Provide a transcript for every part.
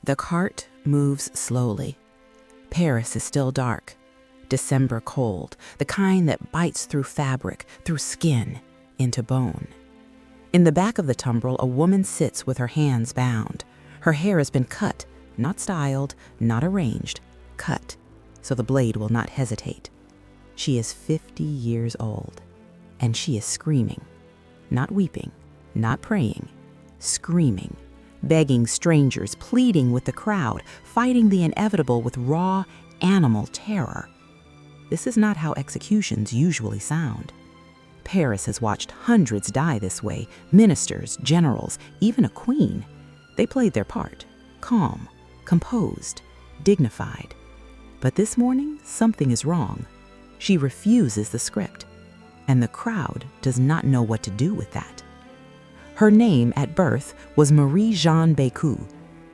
The cart moves slowly. Paris is still dark. December cold, the kind that bites through fabric, through skin, into bone. In the back of the tumbril, a woman sits with her hands bound. Her hair has been cut, not styled, not arranged, cut, so the blade will not hesitate. She is 50 years old, and she is screaming, not weeping, not praying, screaming, begging strangers, pleading with the crowd, fighting the inevitable with raw, animal terror. This is not how executions usually sound. Paris has watched hundreds die this way, ministers, generals, even a queen. They played their part, calm, composed, dignified. But this morning, something is wrong. She refuses the script, and the crowd does not know what to do with that. Her name at birth was Marie Jeanne Bécu.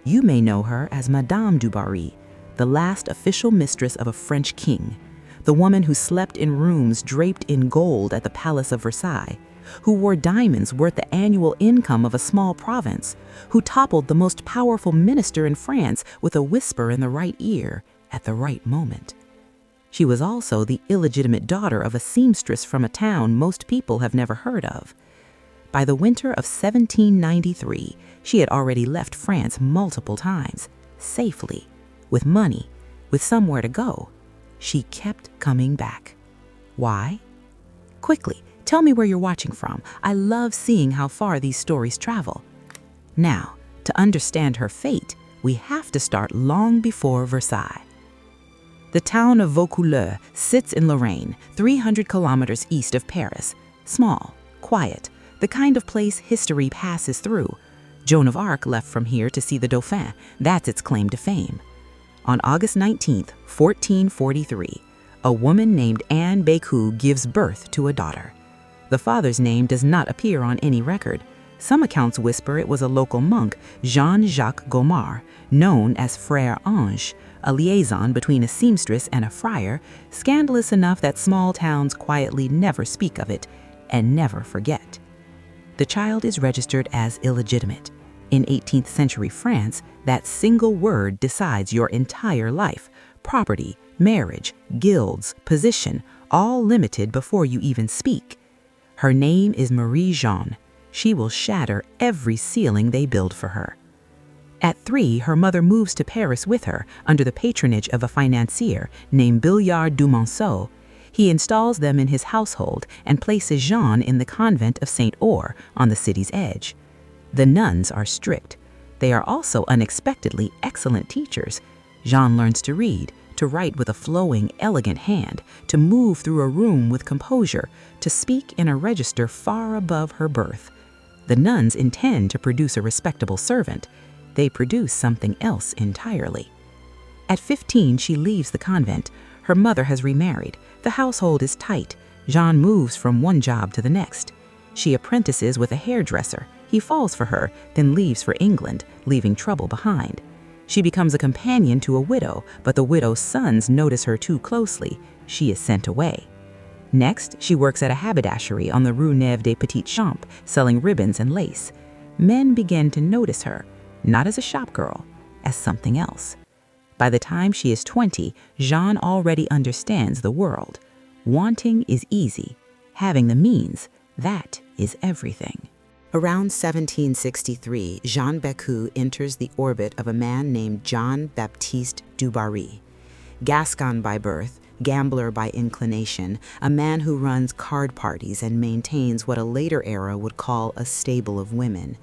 You may know her as Madame du Barry, the last official mistress of a French king, the woman who slept in rooms draped in gold at the Palace of Versailles, who wore diamonds worth the annual income of a small province, who toppled the most powerful minister in France with a whisper in the right ear at the right moment. She was also the illegitimate daughter of a seamstress from a town most people have never heard of. By the winter of 1793, she had already left France multiple times, safely, with money, with somewhere to go. She kept coming back. Why? Quickly, tell me where you're watching from. I love seeing how far these stories travel. Now, to understand her fate, we have to start long before Versailles. The town of Vaucouleurs sits in Lorraine, 300 kilometers east of Paris. Small, quiet, the kind of place history passes through. Joan of Arc left from here to see the Dauphin. That's its claim to fame. On August 19, 1443, a woman named Jeanne Bécu gives birth to a daughter. The father's name does not appear on any record. Some accounts whisper it was a local monk, Jean-Jacques Gomard, known as Frère Ange, a liaison between a seamstress and a friar, scandalous enough that small towns quietly never speak of it and never forget. The child is registered as illegitimate. In 18th century France, that single word decides your entire life. Property, marriage, guilds, position, all limited before you even speak. Her name is Marie Jeanne. She will shatter every ceiling they build for her. At 3, her mother moves to Paris with her under the patronage of a financier named Billiard du Monceau. He installs them in his household and places Jeanne in the convent of St. Ours on the city's edge. The nuns are strict. They are also unexpectedly excellent teachers. Jeanne learns to read, to write with a flowing, elegant hand, to move through a room with composure, to speak in a register far above her birth. The nuns intend to produce a respectable servant. They produce something else entirely. At 15, she leaves the convent. Her mother has remarried. The household is tight. Jeanne moves from one job to the next. She apprentices with a hairdresser. He falls for her, then leaves for England, leaving trouble behind. She becomes a companion to a widow, but the widow's sons notice her too closely. She is sent away. Next, she works at a haberdashery on the Rue Neuve des Petits Champs, selling ribbons and lace. Men begin to notice her, not as a shop girl, as something else. By the time she is 20, Jeanne already understands the world. Wanting is easy. Having the means, that is everything. Around 1763, Jeanne Bécu enters the orbit of a man named Jean-Baptiste du Barry. Gascon by birth, gambler by inclination, a man who runs card parties and maintains what a later era would call a stable of women.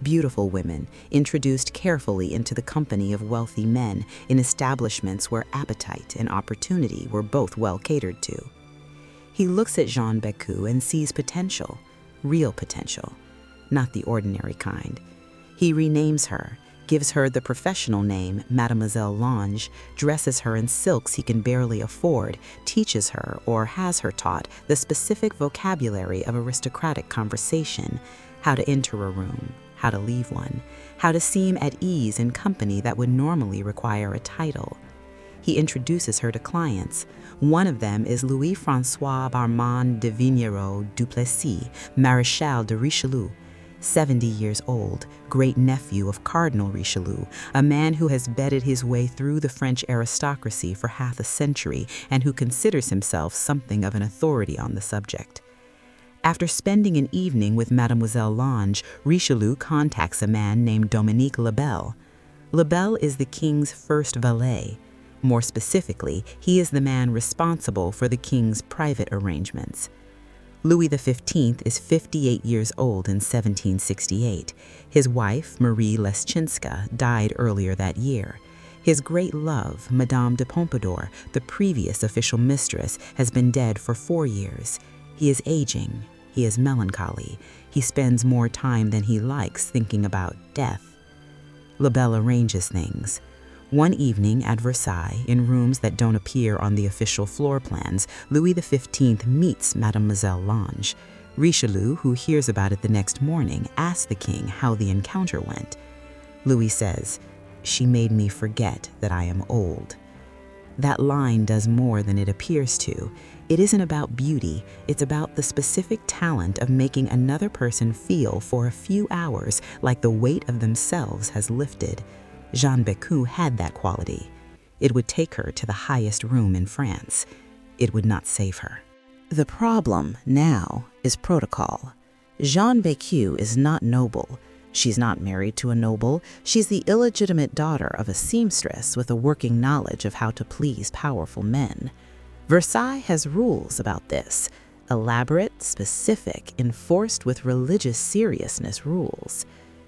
Beautiful women, introduced carefully into the company of wealthy men in establishments where appetite and opportunity were both well catered to. He looks at Jeanne Bécu and sees potential, real potential, not the ordinary kind. He renames her, gives her the professional name Mademoiselle Lange, dresses her in silks he can barely afford, teaches her or has her taught the specific vocabulary of aristocratic conversation, how to enter a room, how to leave one, how to seem at ease in company that would normally require a title. He introduces her to clients. One of them is Louis-François Armand de Vignereau Duplessis, Maréchal de Richelieu. 70 years old, great-nephew of Cardinal Richelieu, a man who has bedded his way through the French aristocracy for half a century and who considers himself something of an authority on the subject. After spending an evening with Mademoiselle Lange, Richelieu contacts a man named Dominique Lebel. Lebel is the king's first valet. More specifically, he is the man responsible for the king's private arrangements. Louis XV is 58 years old in 1768. His wife, Marie Leschinska, died earlier that year. His great love, Madame de Pompadour, the previous official mistress, has been dead for 4 years. He is aging. He is melancholy. He spends more time than he likes thinking about death. Lebel arranges things. One evening at Versailles, in rooms that don't appear on the official floor plans, Louis XV meets Mademoiselle Lange. Richelieu, who hears about it the next morning, asks the king how the encounter went. Louis says, "She made me forget that I am old." That line does more than it appears to. It isn't about beauty, it's about the specific talent of making another person feel for a few hours like the weight of themselves has lifted. Jeanne Bécu had that quality. It would take her to the highest room in France. It would not save her. The problem now is protocol. Jeanne Bécu is not noble. She's not married to a noble. She's the illegitimate daughter of a seamstress with a working knowledge of how to please powerful men. Versailles has rules about this. Elaborate, specific, enforced with religious seriousness rules.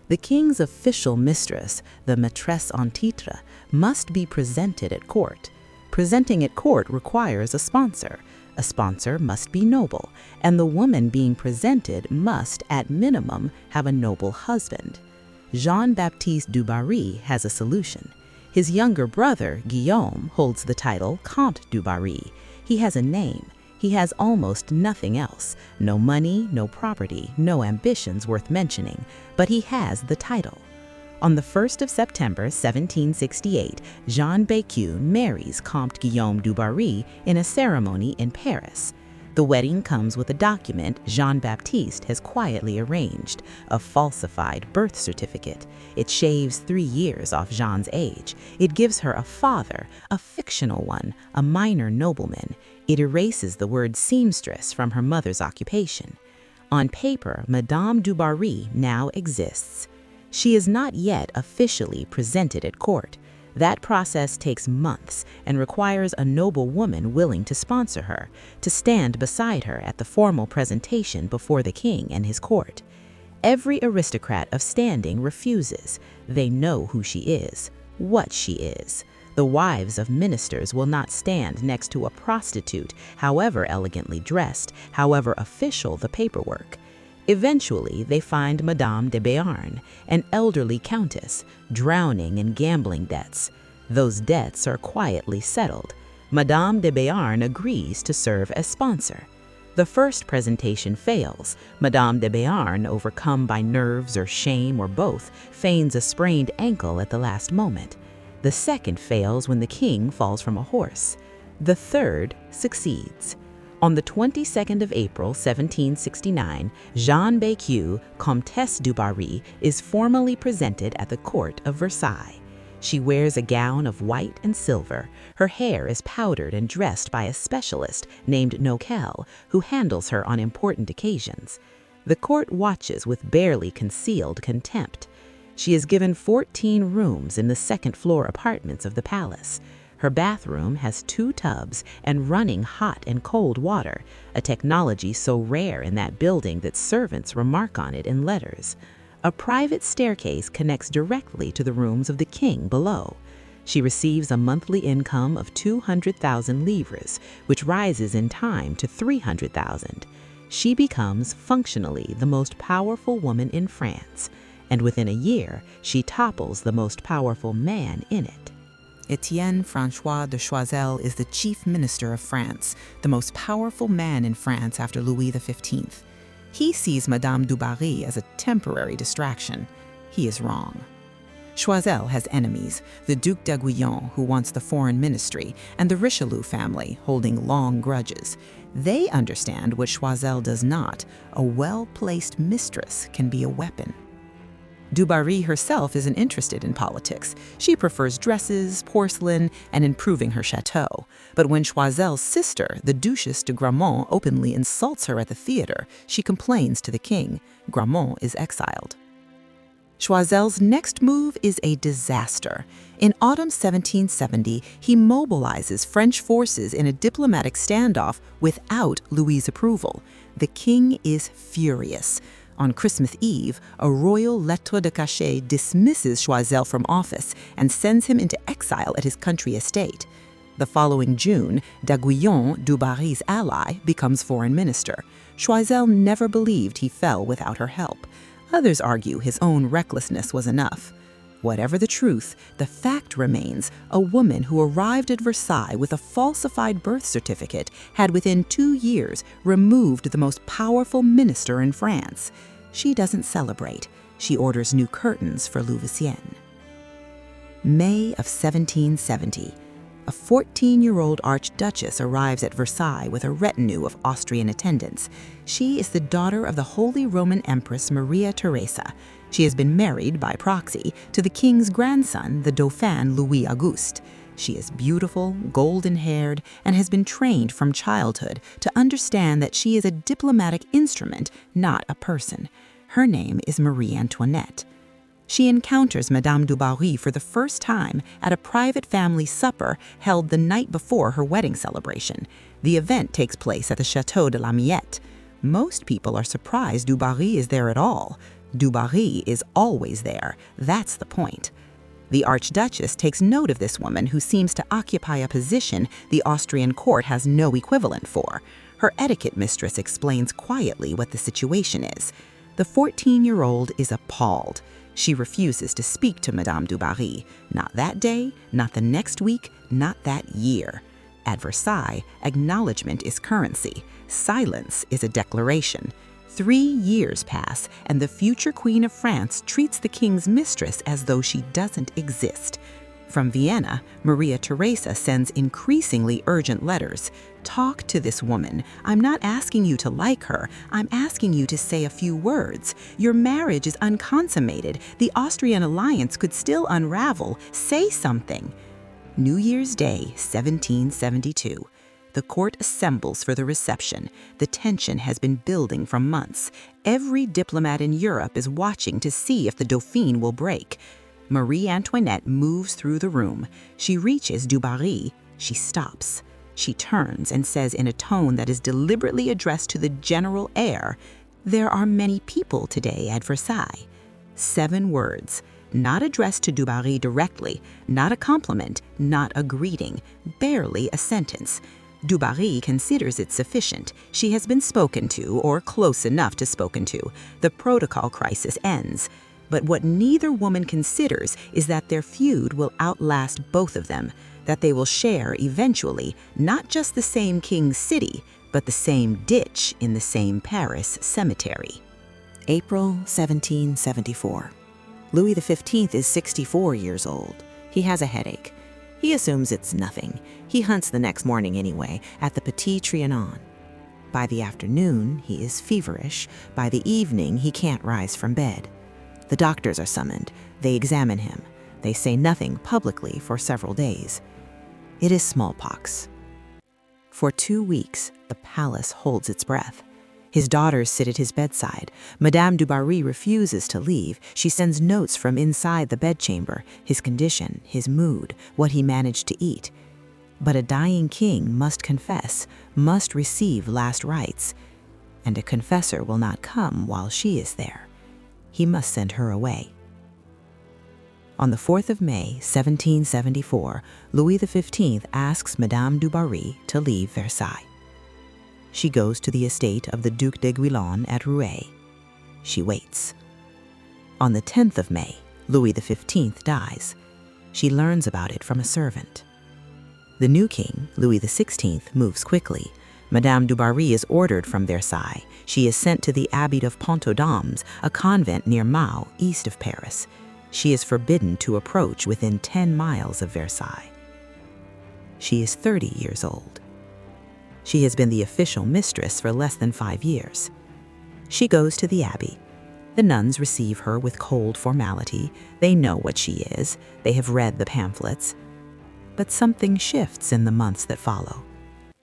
The king's official mistress, the maîtresse en titre, must be presented at court. Presenting at court requires a sponsor. A sponsor must be noble, and the woman being presented must, at minimum, have a noble husband. Jean-Baptiste du Barry has a solution. His younger brother, Guillaume, holds the title Comte du Barry. He has a name. He has almost nothing else. No money, no property, no ambitions worth mentioning, but he has the title. On the 1st of September 1768, Jeanne Bécu marries Comte Guillaume du Barry in a ceremony in Paris. The wedding comes with a document Jean-Baptiste has quietly arranged, a falsified birth certificate. It shaves 3 years off Jeanne's age. It gives her a father, a fictional one, a minor nobleman. It erases the word seamstress from her mother's occupation. On paper, Madame du Barry now exists. She is not yet officially presented at court. That process takes months and requires a noble woman willing to sponsor her, to stand beside her at the formal presentation before the king and his court. Every aristocrat of standing refuses. They know who she is, what she is. The wives of ministers will not stand next to a prostitute, however elegantly dressed, however official the paperwork. Eventually, they find Madame de Béarn, an elderly countess, drowning in gambling debts. Those debts are quietly settled. Madame de Béarn agrees to serve as sponsor. The first presentation fails. Madame de Béarn, overcome by nerves or shame or both, feigns a sprained ankle at the last moment. The second fails when the king falls from a horse. The third succeeds. On the 22nd of April, 1769, Jeanne Bécu, Comtesse du Barry, is formally presented at the court of Versailles. She wears a gown of white and silver. Her hair is powdered and dressed by a specialist named Noquel, who handles her on important occasions. The court watches with barely concealed contempt. She is given 14 rooms in the second-floor apartments of the palace. Her bathroom has 2 tubs and running hot and cold water, a technology so rare in that building that servants remark on it in letters. A private staircase connects directly to the rooms of the king below. She receives a monthly income of 200,000 livres, which rises in time to 300,000. She becomes functionally the most powerful woman in France, and within a year, she topples the most powerful man in it. Étienne François de Choiseul is the chief minister of France, the most powerful man in France after Louis XV. He sees Madame du Barry as a temporary distraction. He is wrong. Choiseul has enemies, the Duc d'Aiguillon, who wants the foreign ministry, and the Richelieu family, holding long grudges. They understand what Choiseul does not. A well-placed mistress can be a weapon. Du Barry herself isn't interested in politics. She prefers dresses, porcelain, and improving her chateau. But when Choiseul's sister, the Duchesse de Gramont, openly insults her at the theater, she complains to the king. Gramont is exiled. Choiseul's next move is a disaster. In autumn 1770, he mobilizes French forces in a diplomatic standoff without Louis's approval. The king is furious. On Christmas Eve, a royal lettre de cachet dismisses Choiseul from office and sends him into exile at his country estate. The following June, d'Aiguillon, du Barry's ally, becomes foreign minister. Choiseul never believed he fell without her help. Others argue his own recklessness was enough. Whatever the truth, the fact remains a woman who arrived at Versailles with a falsified birth certificate had within 2 years removed the most powerful minister in France. She doesn't celebrate. She orders new curtains for Louveciennes. May of 1770. A 14-year-old archduchess arrives at Versailles with a retinue of Austrian attendants. She is the daughter of the Holy Roman Empress Maria Theresa. She has been married by proxy to the king's grandson, the Dauphin Louis Auguste. She is beautiful, golden-haired, and has been trained from childhood to understand that she is a diplomatic instrument, not a person. Her name is Marie Antoinette. She encounters Madame du Barry for the first time at a private family supper held the night before her wedding celebration. The event takes place at the Château de la Miette. Most people are surprised du Barry is there at all. Du Barry is always there. That's the point. The Archduchess takes note of this woman who seems to occupy a position the Austrian court has no equivalent for. Her etiquette mistress explains quietly what the situation is. The 14-year-old is appalled. She refuses to speak to Madame du Barry. Not that day, not the next week, not that year. At Versailles, acknowledgement is currency. Silence is a declaration. 3 years pass, and the future Queen of France treats the king's mistress as though she doesn't exist. From Vienna, Maria Theresa sends increasingly urgent letters. Talk to this woman. I'm not asking you to like her. I'm asking you to say a few words. Your marriage is unconsummated. The Austrian alliance could still unravel. Say something. New Year's Day, 1772. The court assembles for the reception. The tension has been building for months. Every diplomat in Europe is watching to see if the Dauphin will break. Marie Antoinette moves through the room. She reaches du Barry. She stops. She turns and says in a tone that is deliberately addressed to the general air, "There are many people today at Versailles." 7 words, not addressed to du Barry directly, not a compliment, not a greeting, barely a sentence. Du Barry considers it sufficient. She has been spoken to, or close enough to spoken to. The protocol crisis ends. But what neither woman considers is that their feud will outlast both of them, that they will share eventually not just the same king's city, but the same ditch in the same Paris cemetery. April 1774. Louis XV is 64 years old. He has a headache. He assumes it's nothing. He hunts the next morning anyway, at the Petit Trianon. By the afternoon, he is feverish. By the evening, he can't rise from bed. The doctors are summoned. They examine him. They say nothing publicly for several days. It is smallpox. For 2 weeks, the palace holds its breath. His daughters sit at his bedside. Madame du Barry refuses to leave. She sends notes from inside the bedchamber, his condition, his mood, what he managed to eat. But a dying king must confess, must receive last rites. And a confessor will not come while she is there. He must send her away. On the 4th of May, 1774, Louis XV asks Madame du Barry to leave Versailles. She goes to the estate of the Duc d'Aiguillon at Rueil. She waits. On the 10th of May, Louis XV dies. She learns about it from a servant. The new king, Louis XVI, moves quickly. Madame du Barry is ordered from Versailles. She is sent to the Abbey of Pont-aux-Dames, a convent near Meaux, east of Paris. She is forbidden to approach within 10 miles of Versailles. She is 30 years old. She has been the official mistress for less than 5 years. She goes to the abbey. The nuns receive her with cold formality. They know what she is. They have read the pamphlets. But something shifts in the months that follow.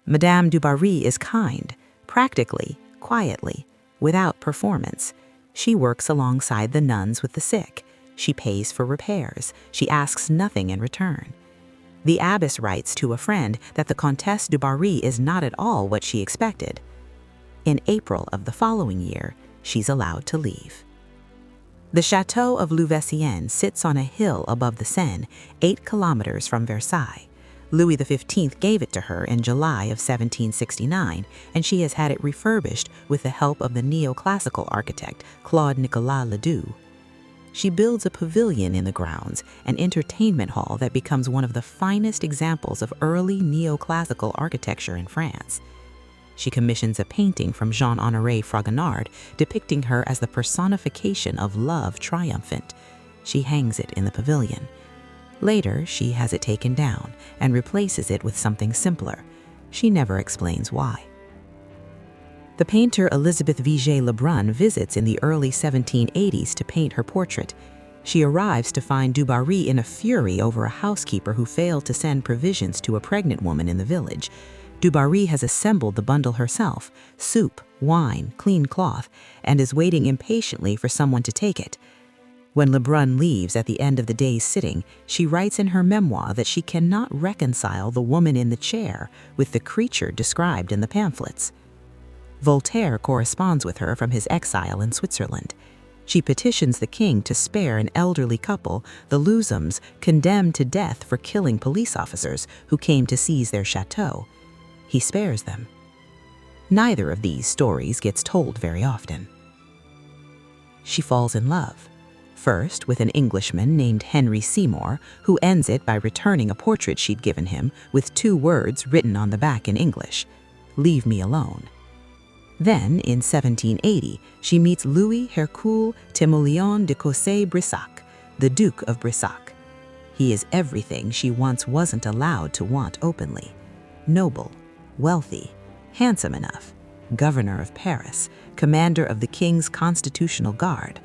Madame du Barry is kind, practically, quietly, without performance. She works alongside the nuns with the sick. She pays for repairs. She asks nothing in return. The abbess writes to a friend that the Comtesse du Barry is not at all what she expected. In April of the following year, she's allowed to leave. The Château of Louveciennes sits on a hill above the Seine, 8 kilometers from Versailles. Louis XV gave it to her in July of 1769, and she has had it refurbished with the help of the neoclassical architect Claude Nicolas Ledoux. She builds a pavilion in the grounds, an entertainment hall that becomes one of the finest examples of early neoclassical architecture in France. She commissions a painting from Jean-Honoré Fragonard depicting her as the personification of love triumphant. She hangs it in the pavilion. Later, she has it taken down and replaces it with something simpler. She never explains why. The painter Elizabeth Vigée Lebrun visits in the early 1780s to paint her portrait. She arrives to find du Barry in a fury over a housekeeper who failed to send provisions to a pregnant woman in the village. Du Barry has assembled the bundle herself, soup, wine, clean cloth, and is waiting impatiently for someone to take it. When Lebrun leaves at the end of the day's sitting, she writes in her memoir that she cannot reconcile the woman in the chair with the creature described in the pamphlets. Voltaire corresponds with her from his exile in Switzerland. She petitions the king to spare an elderly couple, the Luzums, condemned to death for killing police officers who came to seize their chateau. He spares them. Neither of these stories gets told very often. She falls in love, first with an Englishman named Henry Seymour, who ends it by returning a portrait she'd given him with 2 words written on the back in English: "Leave me alone." Then, in 1780, she meets Louis Hercule Timoleon de Cossé-Brissac, the Duke of Brissac. He is everything she once wasn't allowed to want openly: noble, wealthy, handsome enough, governor of Paris, commander of the king's constitutional guard,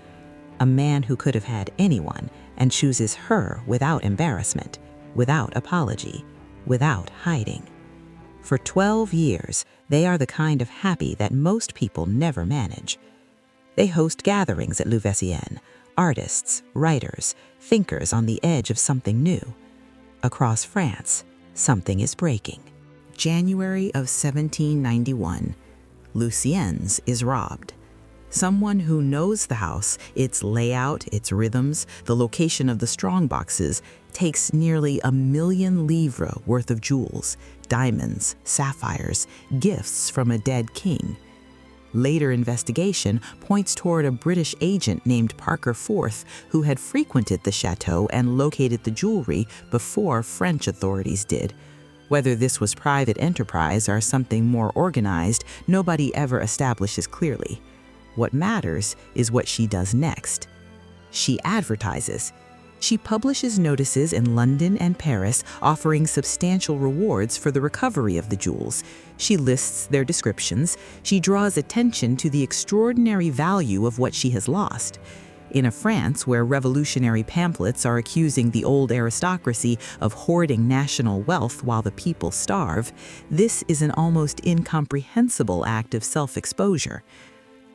a man who could have had anyone and chooses her without embarrassment, without apology, without hiding. For 12 years, they are the kind of happy that most people never manage. They host gatherings at Louveciennes, artists, writers, thinkers on the edge of something new. Across France, something is breaking. January of 1791, Luciennes is robbed. Someone who knows the house, its layout, its rhythms, the location of the strongboxes, takes nearly 1 million livres worth of jewels, diamonds, sapphires, gifts from a dead king. Later investigation points toward a British agent named Parker Forth who had frequented the chateau and located the jewelry before French authorities did. Whether this was private enterprise or something more organized, nobody ever establishes clearly. What matters is what she does next. She advertises. She publishes notices in London and Paris offering substantial rewards for the recovery of the jewels. She lists their descriptions. She draws attention to the extraordinary value of what she has lost. In a France where revolutionary pamphlets are accusing the old aristocracy of hoarding national wealth while the people starve, this is an almost incomprehensible act of self-exposure.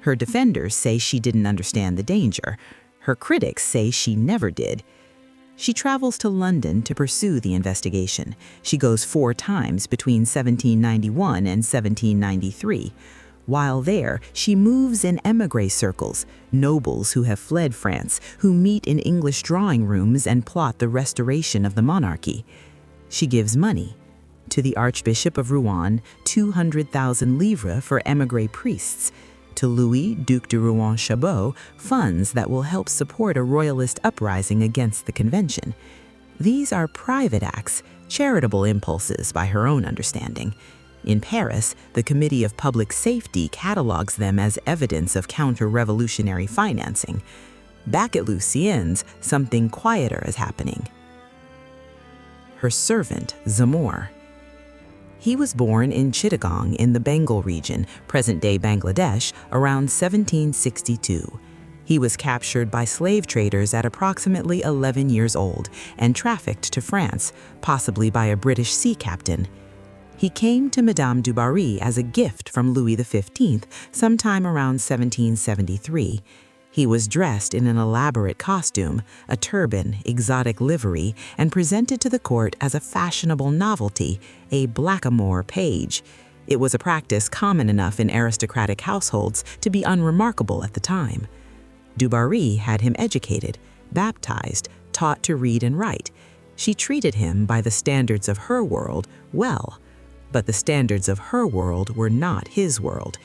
Her defenders say she didn't understand the danger. Her critics say she never did. She travels to London to pursue the investigation. She goes 4 times between 1791 and 1793. While there, she moves in émigré circles, nobles who have fled France, who meet in English drawing rooms and plot the restoration of the monarchy. She gives money. To the Archbishop of Rouen, 200,000 livres for émigré priests. To Louis, Duc de Rouen-Chabot, funds that will help support a royalist uprising against the convention. These are private acts, charitable impulses by her own understanding. In Paris, the Committee of Public Safety catalogs them as evidence of counter-revolutionary financing. Back at Lucien's, something quieter is happening. Her servant, Zamor. He was born in Chittagong in the Bengal region, present-day Bangladesh, around 1762. He was captured by slave traders at approximately 11 years old and trafficked to France, possibly by a British sea captain. He came to Madame du Barry as a gift from Louis XV sometime around 1773. He was dressed in an elaborate costume, a turban, exotic livery, and presented to the court as a fashionable novelty, a blackamoor page. It was a practice common enough in aristocratic households to be unremarkable at the time. Du Barry had him educated, baptized, taught to read and write. She treated him by the standards of her world well, but the standards of her world were not his world.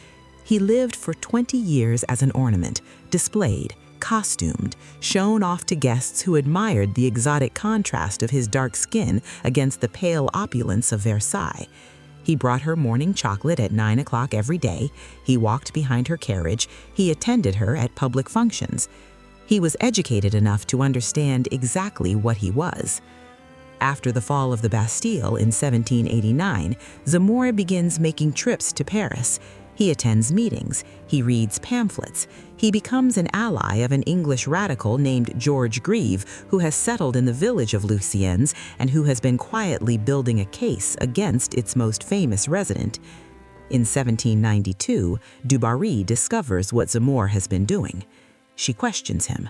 He lived for 20 years as an ornament, displayed, costumed, shown off to guests who admired the exotic contrast of his dark skin against the pale opulence of Versailles. He brought her morning chocolate at 9 o'clock every day. He walked behind her carriage. He attended her at public functions. He was educated enough to understand exactly what he was. After the fall of the Bastille in 1789, Zamora begins making trips to Paris. He attends meetings. He reads pamphlets. He becomes an ally of an English radical named George Grieve, who has settled in the village of Lucien's and who has been quietly building a case against its most famous resident. In 1792, Du Barry discovers what Zamora has been doing. She questions him.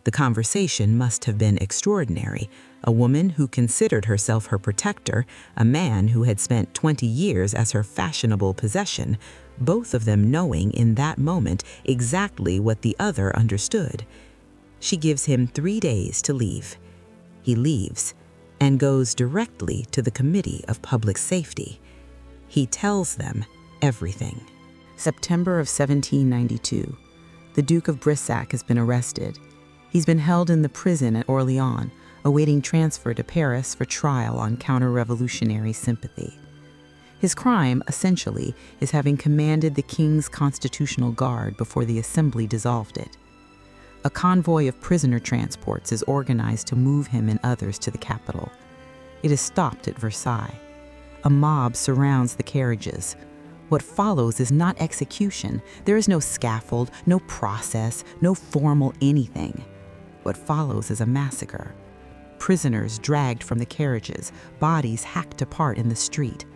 The conversation must have been extraordinary. A woman who considered herself her protector, a man who had spent 20 years as her fashionable possession, both of them knowing in that moment exactly what the other understood. She gives him 3 days to leave. He leaves and goes directly to the Committee of Public Safety. He tells them everything. September of 1792. The Duke of Brissac has been arrested. He's been held in the prison at Orléans, awaiting transfer to Paris for trial on counter-revolutionary sympathy. His crime, essentially, is having commanded the King's Constitutional Guard before the Assembly dissolved it. A convoy of prisoner transports is organized to move him and others to the capital. It is stopped at Versailles. A mob surrounds the carriages. What follows is not execution. There is no scaffold, no process, no formal anything. What follows is a massacre. Prisoners dragged from the carriages, bodies hacked apart in the street.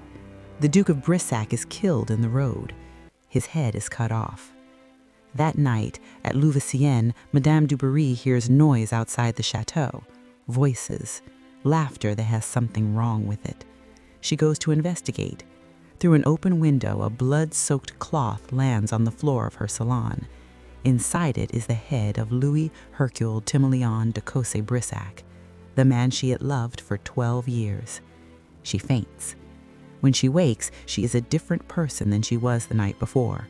The Duke of Brissac is killed in the road. His head is cut off. That night, at Louveciennes, Madame du Barry hears noise outside the chateau. Voices, laughter that has something wrong with it. She goes to investigate. Through an open window, a blood-soaked cloth lands on the floor of her salon. Inside it is the head of Louis Hercule Timoleon de Cossé-Brissac, the man she had loved for 12 years. She faints. When she wakes, she is a different person than she was the night before.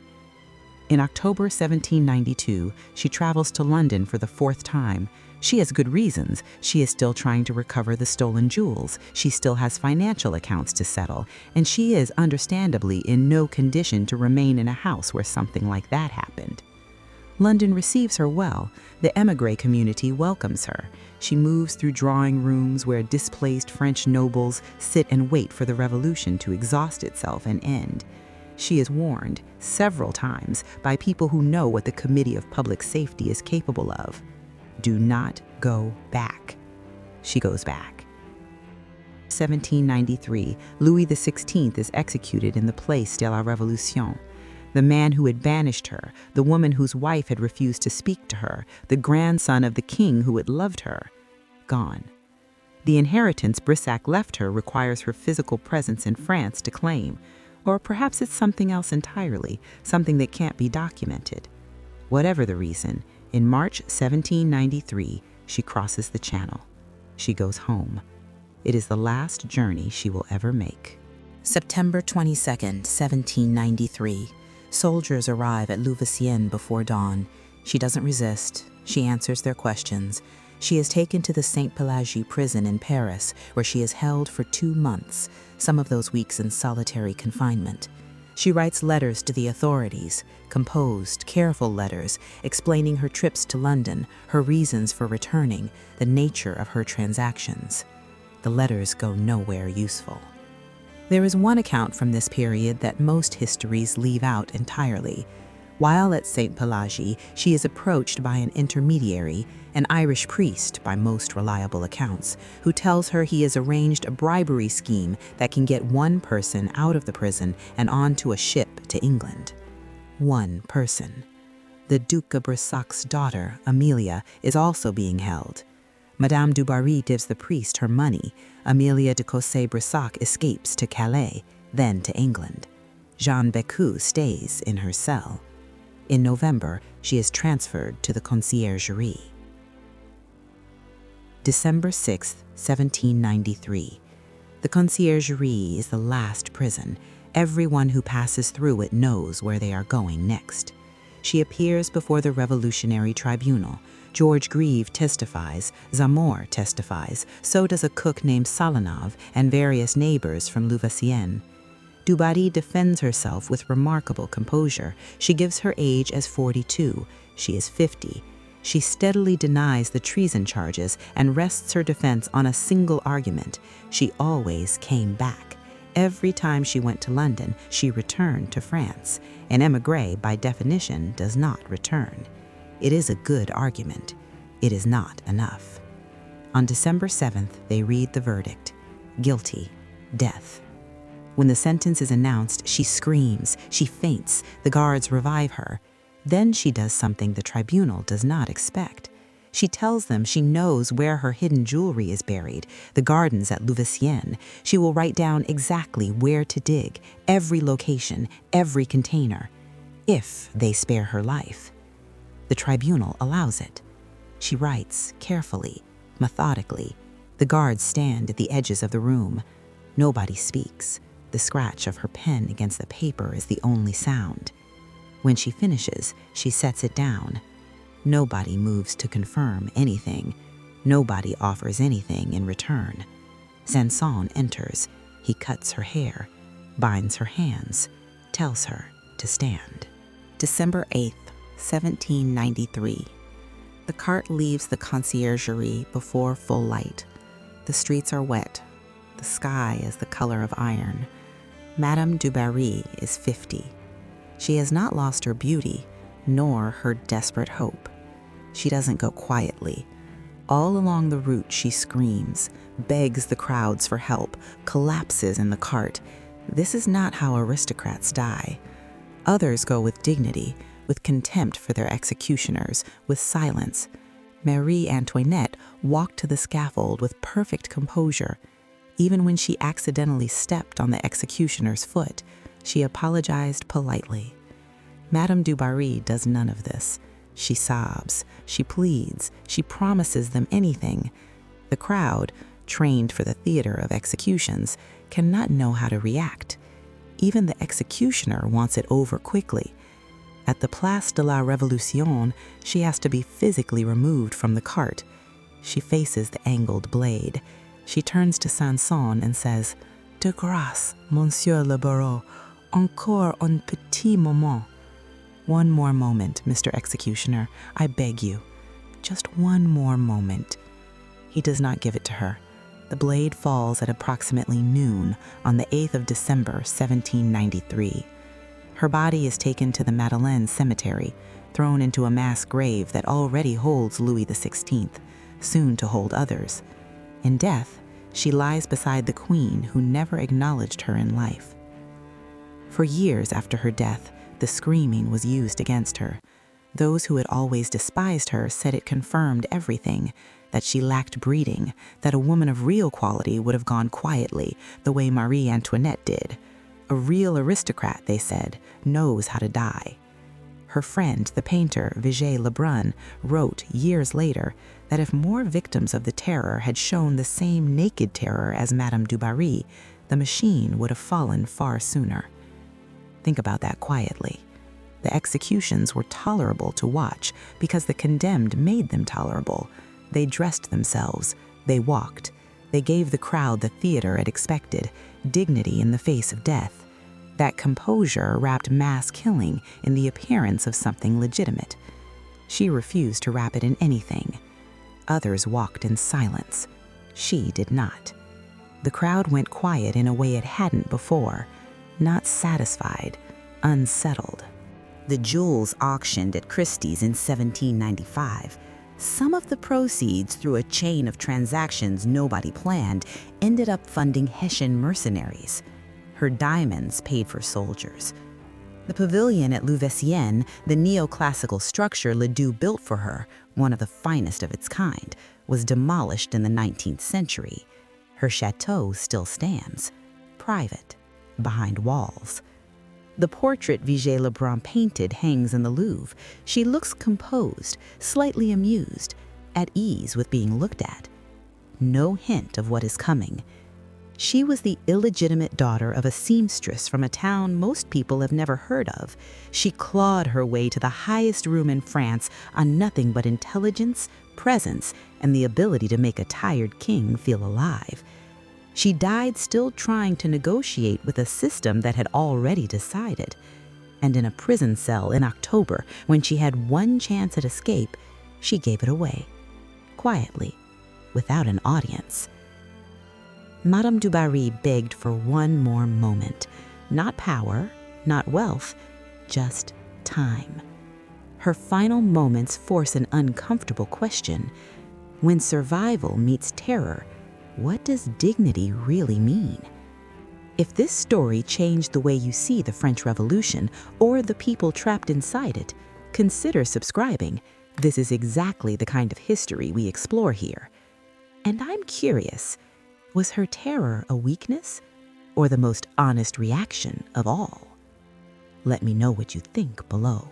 In October 1792, she travels to London for the 4th time. She has good reasons. She is still trying to recover the stolen jewels. She still has financial accounts to settle, and she is, understandably, in no condition to remain in a house where something like that happened. London receives her well. The émigré community welcomes her. She moves through drawing rooms where displaced French nobles sit and wait for the revolution to exhaust itself and end. She is warned several times by people who know what the Committee of Public Safety is capable of. Do not go back. She goes back. 1793, Louis XVI is executed in the Place de la Révolution. The man who had banished her, the woman whose wife had refused to speak to her, the grandson of the king who had loved her, gone. The inheritance Brissac left her requires her physical presence in France to claim, or perhaps it's something else entirely, something that can't be documented. Whatever the reason, in March 1793, she crosses the Channel. She goes home. It is the last journey she will ever make. September 22nd, 1793. Soldiers arrive at Louveciennes before dawn. She doesn't resist. She answers their questions. She is taken to the Saint-Pélagie prison in Paris, where she is held for 2 months, some of those weeks in solitary confinement. She writes letters to the authorities, composed, careful letters explaining her trips to London, her reasons for returning, the nature of her transactions. The letters go nowhere useful. There is one account from this period that most histories leave out entirely. While at St. Pelagie, she is approached by an intermediary, an Irish priest by most reliable accounts, who tells her he has arranged a bribery scheme that can get one person out of the prison and onto a ship to England. One person. The Duc de Brissac's daughter, Amelia, is also being held. Madame du Barry gives the priest her money. Amelia de Cossé-Brissac escapes to Calais, then to England. Jeanne Bécu stays in her cell. In November, she is transferred to the conciergerie. December 6, 1793. The conciergerie is the last prison. Everyone who passes through it knows where they are going next. She appears before the Revolutionary Tribunal. George Grieve testifies, Zamore testifies, so does a cook named Salanov and various neighbors from Louveciennes. Du Barry defends herself with remarkable composure. She gives her age as 42. She is 50. She steadily denies the treason charges and rests her defense on a single argument. She always came back. Every time she went to London, she returned to France. An émigré, by definition, does not return. It is a good argument. It is not enough. On December 7th, they read the verdict. Guilty. Death. When the sentence is announced, she screams, she faints, the guards revive her. Then she does something the tribunal does not expect. She tells them she knows where her hidden jewelry is buried, the gardens at Louveciennes. She will write down exactly where to dig, every location, every container, if they spare her life. The tribunal allows it. She writes carefully, methodically. The guards stand at the edges of the room. Nobody speaks. The scratch of her pen against the paper is the only sound. When she finishes, she sets it down. Nobody moves to confirm anything. Nobody offers anything in return. Sanson enters. He cuts her hair, binds her hands, tells her to stand. December 8th, 1793. The cart leaves the conciergerie before full light. The streets are wet. The sky is the color of iron. Madame du Barry is 50. She has not lost her beauty, nor her desperate hope. She doesn't go quietly. All along the route she screams, begs the crowds for help, collapses in the cart. This is not how aristocrats die. Others go with dignity, with contempt for their executioners, with silence. Marie Antoinette walked to the scaffold with perfect composure. Even when she accidentally stepped on the executioner's foot, she apologized politely. Madame du Barry does none of this. She sobs, she pleads, she promises them anything. The crowd, trained for the theater of executions, cannot know how to react. Even the executioner wants it over quickly. At the Place de la Révolution, she has to be physically removed from the cart. She faces the angled blade. She turns to Sanson and says, "De grâce, Monsieur le Barreau, encore un petit moment." One more moment, Mr. Executioner, I beg you. Just one more moment. He does not give it to her. The blade falls at approximately noon on the 8th of December, 1793. Her body is taken to the Madeleine Cemetery, thrown into a mass grave that already holds Louis XVI, soon to hold others. In death, she lies beside the Queen who never acknowledged her in life. For years after her death, the screaming was used against her. Those who had always despised her said it confirmed everything, that she lacked breeding, that a woman of real quality would have gone quietly, the way Marie Antoinette did. A real aristocrat, they said, knows how to die. Her friend, the painter Vigée Lebrun, wrote years later that if more victims of the terror had shown the same naked terror as Madame du Barry, the machine would have fallen far sooner. Think about that quietly. The executions were tolerable to watch because the condemned made them tolerable. They dressed themselves. They walked. They gave the crowd the theater it expected, dignity in the face of death. That composure wrapped mass killing in the appearance of something legitimate. She refused to wrap it in anything. Others walked in silence. She did not. The crowd went quiet in a way it hadn't before, not satisfied, unsettled. The jewels auctioned at Christie's in 1795. Some of the proceeds, through a chain of transactions nobody planned, ended up funding Hessian mercenaries. Her diamonds paid for soldiers. The pavilion at Louveciennes, the neoclassical structure Ledoux built for her, one of the finest of its kind, was demolished in the 19th century. Her chateau still stands, private, behind walls. The portrait Vigée Lebrun painted hangs in the Louvre. She looks composed, slightly amused, at ease with being looked at. No hint of what is coming. She was the illegitimate daughter of a seamstress from a town most people have never heard of. She clawed her way to the highest room in France on nothing but intelligence, presence, and the ability to make a tired king feel alive. She died still trying to negotiate with a system that had already decided. And in a prison cell in October, when she had one chance at escape, she gave it away, quietly, without an audience. Madame du Barry begged for one more moment. Not power, not wealth, just time. Her final moments force an uncomfortable question. When survival meets terror, what does dignity really mean? If this story changed the way you see the French Revolution or the people trapped inside it, consider subscribing. This is exactly the kind of history we explore here. And I'm curious, was her terror a weakness or the most honest reaction of all? Let me know what you think below.